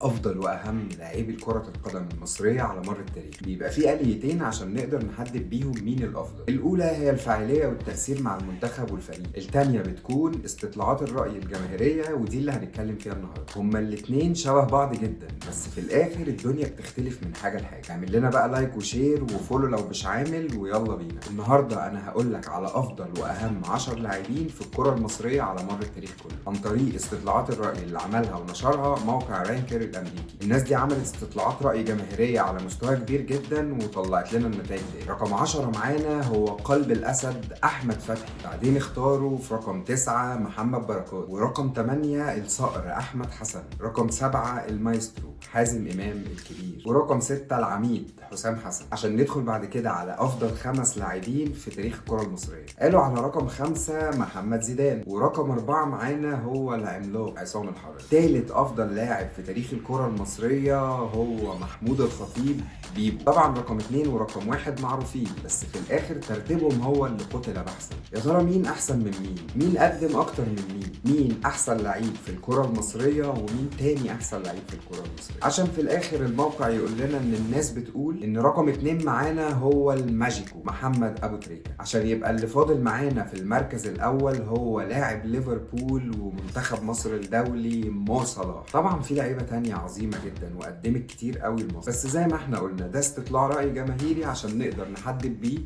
افضل واهم لاعبي كرة القدم المصرية على مر التاريخ. بيبقى في آليتين عشان نقدر نحدد بيهم مين الافضل. الاولى هي الفاعلية والتأثير مع المنتخب والفريق، التانية بتكون استطلاعات الرأي الجماهيرية ودي اللي هنتكلم فيها النهارده. هما الاتنين شبه بعض جدا، بس في الاخر الدنيا بتختلف من حاجة لحاجة. اعمل لنا بقى لايك وشير وفولو لو مش عامل، ويلا بينا. النهارده انا هقول لك على افضل واهم 10 لاعبين في الكرة المصرية على مر التاريخ كله عن طريق استطلاعات الرأي اللي عملها ونشرها موقع رانكر الامريكي. الناس دي عملت استطلاعات رأي جماهيرية على مستوى كبير جدا وطلعت لنا النتائج دي. رقم 10 معانا هو قلب الاسد احمد فتحي، بعدين اختاروا في رقم 9 محمد بركات، ورقم 8 الصقر احمد حسن، رقم 7 المايسترو حازم امام الكبير، ورقم 6 العميد حسام حسن. عشان ندخل بعد كده على افضل 5 لاعبين في تاريخ الكرة المصرية، قالوا على رقم 5 محمد زيدان، ورقم 4 معانا هو العملاق عصام الحضري. ثالث افضل لاعب في تاريخ الكرة المصرية هو محمود الخطيب بيبو. طبعا رقم 2 ورقم 1 معروفين، بس في الاخر ترتيبهم هو اللي قتل بحثا. يا ترى مين احسن من مين قدم اكتر من مين احسن لعيب في الكرة المصرية، ومين تاني احسن لعيب في الكرة المصرية. عشان في الاخر الموقع يقول لنا ان الناس بتقول ان رقم 2 معانا هو الماجيكو محمد ابو تريكة، عشان يبقى اللي فاضل معانا في المركز الاول هو لاعب ليفربول ومنتخب مصر الدولي مو صلاح. طبعا في لعيبة تانية عظيمة جدا وقدمت كتير قوي لمصر، بس زي ما احنا قلنا ده استطلاع رأي جماهيري عشان نقدر نحدد بيه